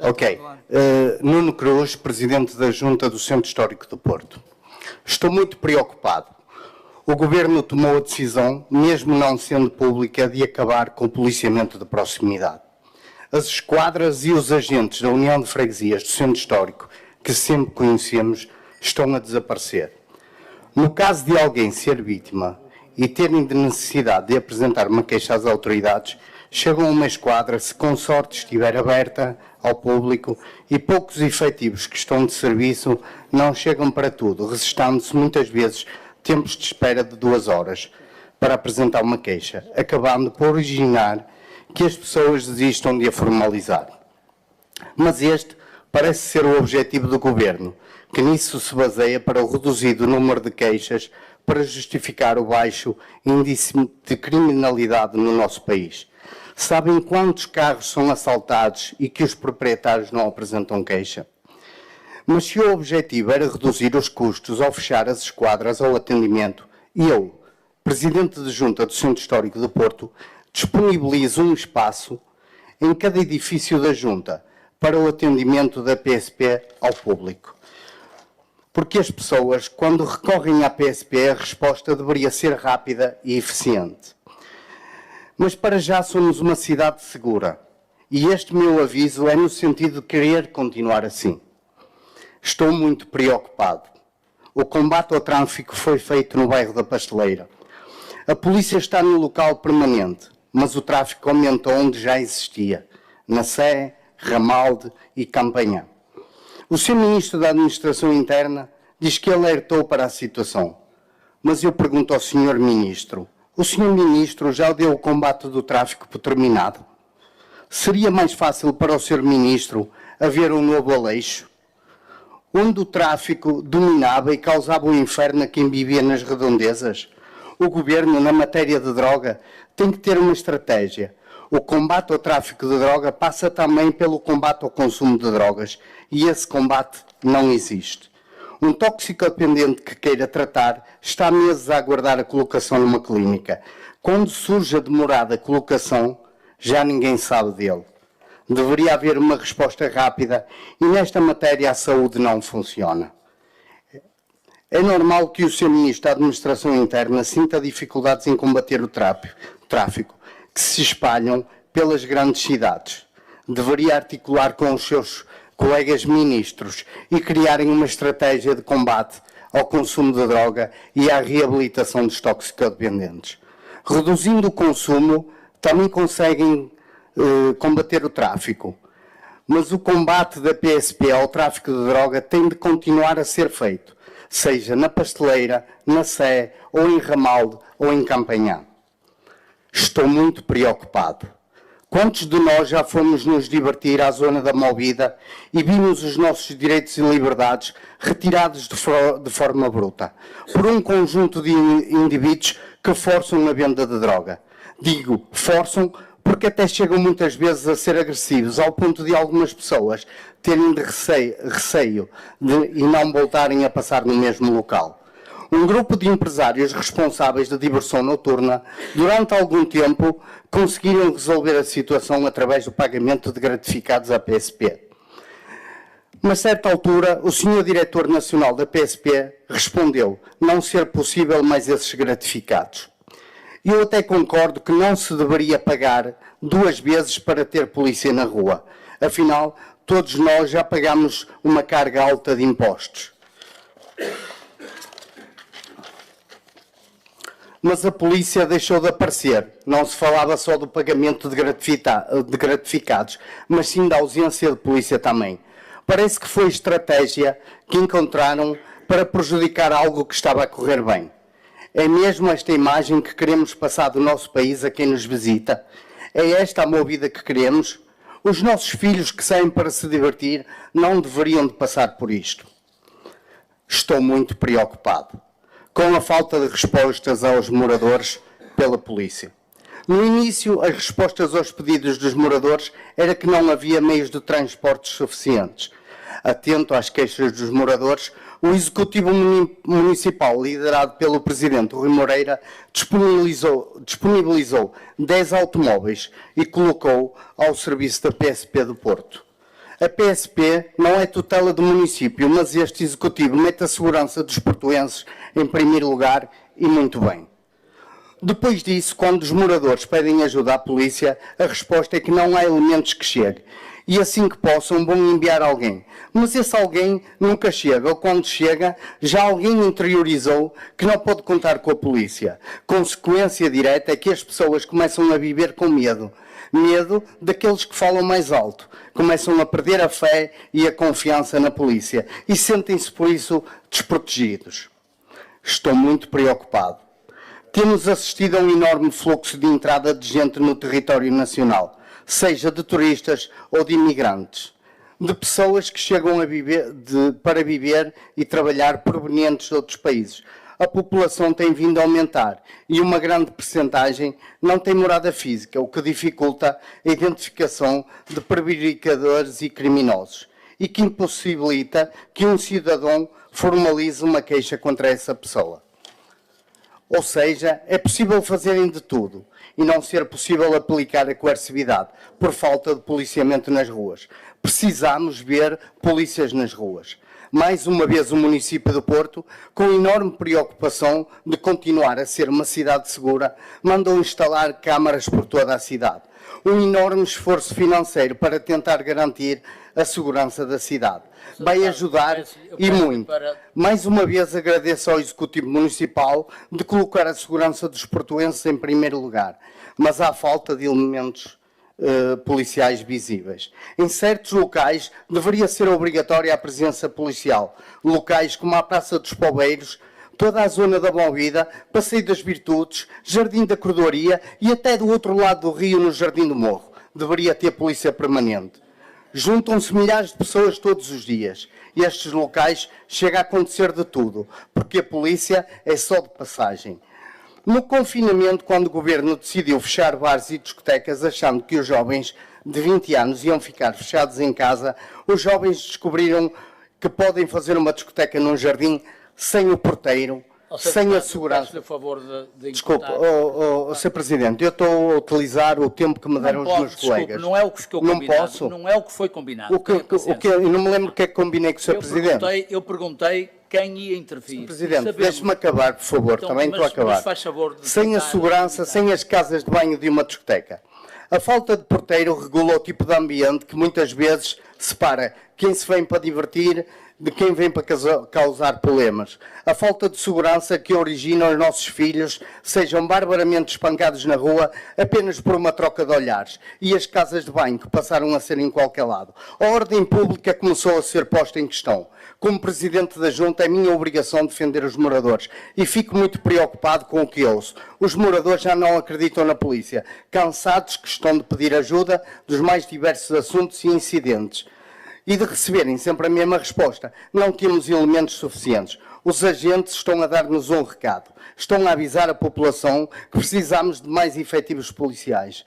Ok. Nuno Cruz, Presidente da Junta do Centro Histórico do Porto. Estou muito preocupado. O Governo tomou a decisão, mesmo não sendo pública, de acabar com o policiamento de proximidade. As esquadras e os agentes da União de Freguesias do Centro Histórico, que sempre conhecemos, estão a desaparecer. No caso de alguém ser vítima e terem de necessidade de apresentar uma queixa às autoridades, chegam a uma esquadra, se com sorte estiver aberta ao público, e poucos efetivos que estão de serviço não chegam para tudo, resistando-se muitas vezes tempos de espera de 2 horas para apresentar uma queixa, acabando por originar que as pessoas desistam de a formalizar. Mas este parece ser o objetivo do Governo, que nisso se baseia para o reduzido número de queixas para justificar o baixo índice de criminalidade no nosso país. Sabem quantos carros são assaltados e que os proprietários não apresentam queixa? Mas se o objetivo era reduzir os custos ao fechar as esquadras ao atendimento, eu, Presidente de Junta do Centro Histórico do Porto, disponibilizo um espaço em cada edifício da Junta para o atendimento da PSP ao público. Porque as pessoas, quando recorrem à PSP, a resposta deveria ser rápida e eficiente. Mas para já somos uma cidade segura, e este meu aviso é no sentido de querer continuar assim. Estou muito preocupado. O combate ao tráfico foi feito no bairro da Pasteleira. A polícia está no local permanente, mas o tráfico aumentou onde já existia, na Sé, Ramalde e Campanhã. O Sr. Ministro da Administração Interna diz que alertou para a situação, mas eu pergunto ao Sr. Ministro, o Sr. Ministro já deu o combate do tráfico por terminado? Seria mais fácil para o Sr. Ministro haver um novo Aleixo, onde o tráfico dominava e causava o inferno a quem vivia nas redondezas? O Governo, na matéria de droga, tem que ter uma estratégia. O combate ao tráfico de droga passa também pelo combate ao consumo de drogas, e esse combate não existe. Um toxicodependente que queira tratar está há meses a aguardar a colocação numa clínica. Quando surge a demorada colocação, já ninguém sabe dele. Deveria haver uma resposta rápida e nesta matéria a saúde não funciona. É normal que o Sr. Ministro da Administração Interna sinta dificuldades em combater o tráfico, que se espalham pelas grandes cidades. Deveria articular com os seus colegas ministros e criarem uma estratégia de combate ao consumo de droga e à reabilitação dos toxicodependentes. Reduzindo o consumo, também conseguem combater o tráfico. Mas o combate da PSP ao tráfico de droga tem de continuar a ser feito, seja na Pasteleira, na Sé, ou em Ramalde, ou em Campanhã. Estou muito preocupado. Quantos de nós já fomos nos divertir à zona da Movida e vimos os nossos direitos e liberdades retirados de forma bruta por um conjunto de indivíduos que forçam a venda de droga? Digo, forçam porque até chegam muitas vezes a ser agressivos, ao ponto de algumas pessoas terem de receio e não voltarem a passar no mesmo local. Um grupo de empresários responsáveis da diversão noturna, durante algum tempo, conseguiram resolver a situação através do pagamento de gratificados à PSP. Mas, a certa altura, o Sr. Diretor Nacional da PSP respondeu não ser possível mais esses gratificados. Eu até concordo que não se deveria pagar 2 vezes para ter polícia na rua. Afinal, todos nós já pagamos uma carga alta de impostos. Mas a polícia deixou de aparecer. Não se falava só do pagamento de gratificados, mas sim da ausência de polícia também. Parece que foi estratégia que encontraram para prejudicar algo que estava a correr bem. É mesmo esta imagem que queremos passar do nosso país a quem nos visita? É esta a Movida que queremos? Os nossos filhos que saem para se divertir não deveriam de passar por isto. Estou muito preocupado com a falta de respostas aos moradores pela polícia. No início, as respostas aos pedidos dos moradores era que não havia meios de transportes suficientes. Atento às queixas dos moradores, o Executivo Municipal, liderado pelo Presidente Rui Moreira, disponibilizou 10 automóveis e colocou ao serviço da PSP do Porto. A PSP não é tutela do município, mas este Executivo mete a segurança dos portuenses em primeiro lugar e muito bem. Depois disso, quando os moradores pedem ajuda à polícia, a resposta é que não há elementos que cheguem. E assim que possam, vão enviar alguém. Mas esse alguém nunca chega, ou quando chega, já alguém interiorizou que não pode contar com a polícia. Consequência direta é que as pessoas começam a viver com medo. Medo daqueles que falam mais alto. Começam a perder a fé e a confiança na polícia. E sentem-se, por isso, desprotegidos. Estou muito preocupado. Temos assistido a um enorme fluxo de entrada de gente no território nacional, seja de turistas ou de imigrantes, de pessoas que chegam a viver, para viver e trabalhar provenientes de outros países. A população tem vindo a aumentar e uma grande percentagem não tem morada física, o que dificulta a identificação de prevaricadores e criminosos e que impossibilita que um cidadão formalize uma queixa contra essa pessoa. Ou seja, é possível fazerem de tudo e não ser possível aplicar a coercividade por falta de policiamento nas ruas. Precisamos ver polícias nas ruas. Mais uma vez o município do Porto, com enorme preocupação de continuar a ser uma cidade segura, mandou instalar câmaras por toda a cidade. Um enorme esforço financeiro para tentar garantir a segurança da cidade. Vai ajudar e muito. Mais uma vez agradeço ao Executivo Municipal de colocar a segurança dos portuenses em primeiro lugar, mas há falta de elementos policiais visíveis. Em certos locais deveria ser obrigatória a presença policial. Locais como a Praça dos Poveiros, toda a zona da Movida, Passeio das Virtudes, Jardim da Cordoaria e até do outro lado do rio, no Jardim do Morro. Deveria ter polícia permanente. Juntam-se milhares de pessoas todos os dias e estes locais chega a acontecer de tudo, porque a polícia é só de passagem. No confinamento, quando o governo decidiu fechar bares e discotecas, achando que os jovens de 20 anos iam ficar fechados em casa, os jovens descobriram que podem fazer uma discoteca num jardim sem o porteiro, sem a segurança. Desculpe, Sr. Presidente, eu estou a utilizar o tempo que me deram os meus colegas. Não é o que ficou combinado. Não posso? Não é o que foi combinado. Eu não me lembro o que é que combinei com o Sr. Presidente. Eu perguntei quem ia intervir. Sr. Presidente, deixe-me acabar, por favor. Então, também estou a acabar. Faz favor de sem a segurança, sem as casas de banho de uma discoteca. A falta de porteiro regula o tipo de ambiente que muitas vezes separa quem se vem para divertir de quem vem para causar problemas. A falta de segurança que origina os nossos filhos sejam barbaramente espancados na rua apenas por uma troca de olhares e as casas de banho que passaram a ser em qualquer lado. A ordem pública começou a ser posta em questão. Como Presidente da Junta, é minha obrigação defender os moradores e fico muito preocupado com o que ouço. Os moradores já não acreditam na polícia, cansados que estão de pedir ajuda dos mais diversos assuntos e incidentes e de receberem sempre a mesma resposta. Não temos elementos suficientes. Os agentes estão a dar-nos um recado. Estão a avisar a população que precisamos de mais efetivos policiais.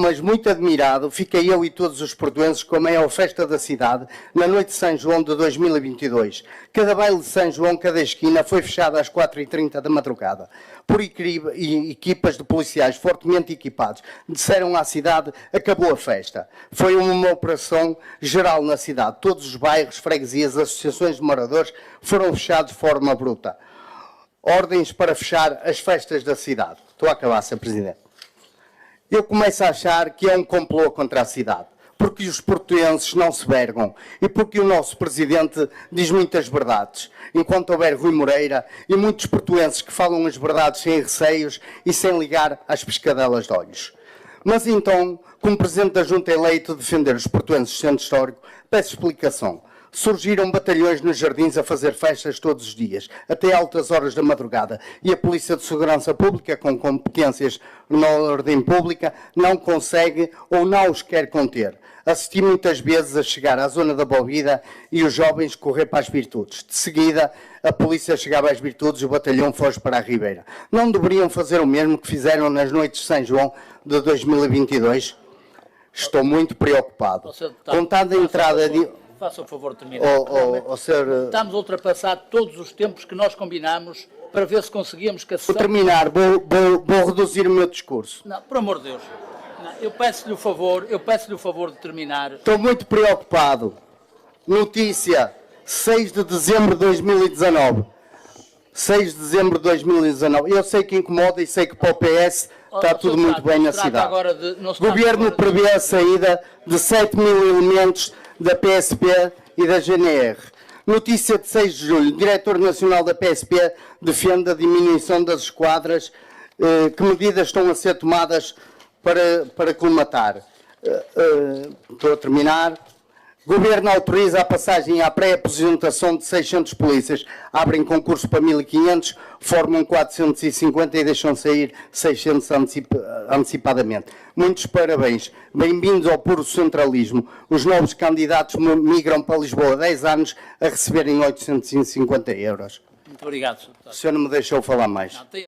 Mas muito admirado, fiquei eu e todos os portuenses com a maior festa da cidade na noite de São João de 2022. Cada baile de São João, cada esquina, foi fechada às 4h30 da madrugada por equipas de policiais fortemente equipados. Disseram à cidade, acabou a festa. Foi uma operação geral na cidade. Todos os bairros, freguesias, associações de moradores foram fechados de forma bruta. Ordens para fechar as festas da cidade. Estou a acabar, Sr. Presidente. Eu começo a achar que é um complô contra a cidade, porque os portuenses não se vergam e porque o nosso Presidente diz muitas verdades, enquanto houver Rui Moreira e muitos portuenses que falam as verdades sem receios e sem ligar às pescadelas de olhos. Mas então, como Presidente da Junta eleito de defender os portuenses do Centro Histórico, peço explicação. Surgiram batalhões nos jardins a fazer festas todos os dias, até altas horas da madrugada, e a Polícia de Segurança Pública, com competências na ordem pública, não consegue ou não os quer conter. Assisti muitas vezes a chegar à zona da Bovida e os jovens correr para as Virtudes. De seguida, a polícia chegava às Virtudes e o batalhão foge para a Ribeira. Não deveriam fazer o mesmo que fizeram nas noites de São João de 2022? Estou muito preocupado. Contada a entrada de... Faça o favor de terminar. Estamos a ultrapassar todos os tempos que nós combinámos para ver se conseguíamos que a sessão... Vou terminar, vou reduzir o meu discurso. Não, por amor de Deus. Eu peço-lhe o favor de terminar. Estou muito preocupado. Notícia, 6 de dezembro de 2019. 6 de dezembro de 2019. Eu sei que incomoda e sei que para o PS está tudo muito bem na cidade. O Governo prevê a saída de 7 mil elementos da PSP e da GNR. Notícia de 6 de julho. O Diretor Nacional da PSP defende a diminuição das esquadras. Que medidas estão a ser tomadas para colmatar? Estou a terminar. Governo autoriza a passagem à pré-apresentação de 600 polícias. Abrem concurso para 1.500, formam 450 e deixam sair 600 antecipadamente. Muitos parabéns. Bem-vindos ao puro centralismo. Os novos candidatos migram para Lisboa há 10 anos a receberem 850 euros. Muito obrigado, Sr. Deputado. O senhor não me deixou falar mais. Não,